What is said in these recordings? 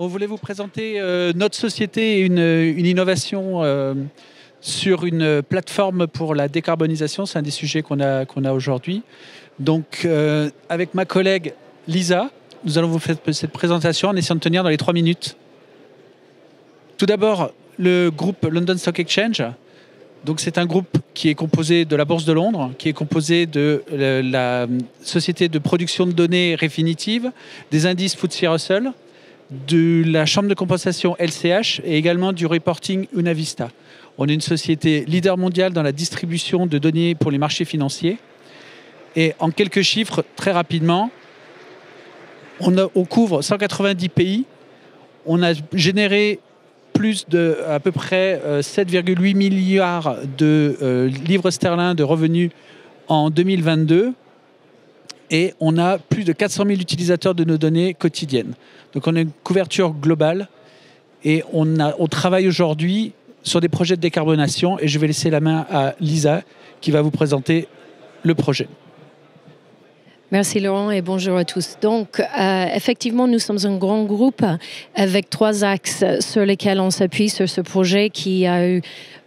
On voulait vous présenter notre société et une innovation sur une plateforme pour la décarbonisation. C'est un des sujets qu'on a aujourd'hui. Donc, avec ma collègue Lisa, nous allons vous faire cette présentation en essayant de tenir dans les 3 minutes. Tout d'abord, le groupe London Stock Exchange. Donc, c'est un groupe qui est composé de la Bourse de Londres, qui est composé de la société de production de données Refinitiv, des indices FTSE Russell, de la chambre de compensation LCH et également du reporting Unavista. On est une société leader mondiale dans la distribution de données pour les marchés financiers. Et en quelques chiffres, très rapidement, on couvre 190 pays. On a généré à peu près 7,8 milliards de livres sterling de revenus en 2022. Et on a plus de 400 000 utilisateurs de nos données quotidiennes. Donc on a une couverture globale et on travaille aujourd'hui sur des projets de décarbonation et je vais laisser la main à Lisa qui va vous présenter le projet. Merci Laurent et bonjour à tous. Donc, effectivement, nous sommes un grand groupe avec 3 axes sur lesquels on s'appuie sur ce projet qui a eu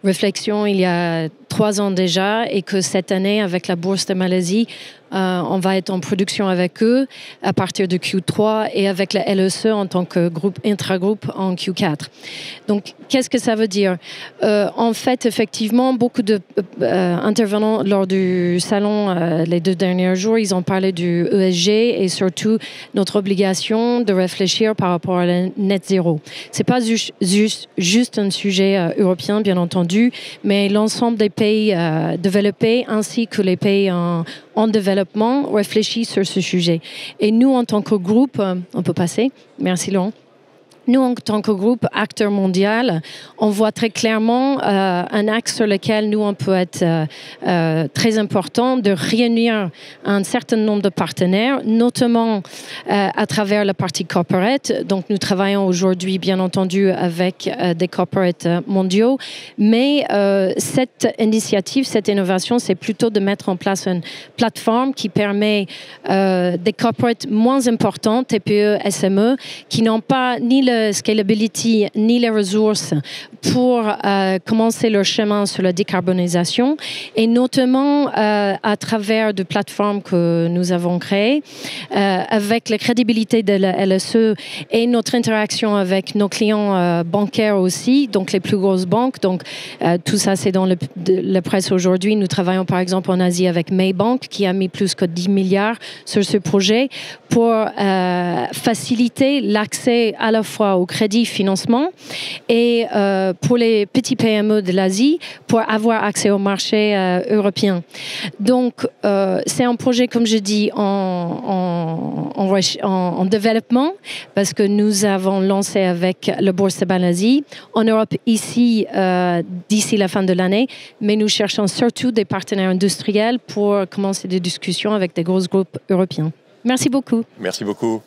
réflexion il y a 3 ans déjà et que cette année, avec la Bourse de Malaisie, on va être en production avec eux à partir de Q3 et avec la LECE en tant que groupe intragroupe en Q4. Donc, qu'est-ce que ça veut dire? En fait, effectivement, beaucoup d'intervenants lors du salon les 2 derniers jours, ils ont parlé du ESG et surtout notre obligation de réfléchir par rapport à la net zéro. C'est pas juste un sujet européen, bien entendu, mais l'ensemble des pays développés ainsi que les pays en développement réfléchit sur ce sujet. Et nous, en tant que groupe, on peut passer. Merci Laurent. Nous, en tant que groupe acteur mondial, on voit très clairement un axe sur lequel nous, on peut être très important de réunir un certain nombre de partenaires, notamment à travers la partie corporate. Donc, nous travaillons aujourd'hui, bien entendu, avec des corporates mondiaux. Mais cette initiative, cette innovation, c'est plutôt de mettre en place une plateforme qui permet des corporates moins importants, TPE, SME, qui n'ont pas ni le scalability ni les ressources pour commencer leur chemin sur la décarbonisation et notamment à travers des plateformes que nous avons créées avec la crédibilité de la LSE et notre interaction avec nos clients bancaires aussi, donc les plus grosses banques. Donc tout ça c'est dans la presse aujourd'hui. Nous travaillons par exemple en Asie avec Maybank qui a mis plus que 10 milliards sur ce projet pour faciliter l'accès à la fois au crédit financement et pour les petits PME de l'Asie pour avoir accès au marché européen. Donc, c'est un projet, comme je dis, en développement parce que nous avons lancé avec la Bourse de Malaisie en Europe ici d'ici la fin de l'année, mais nous cherchons surtout des partenaires industriels pour commencer des discussions avec des gros groupes européens. Merci beaucoup. Merci beaucoup.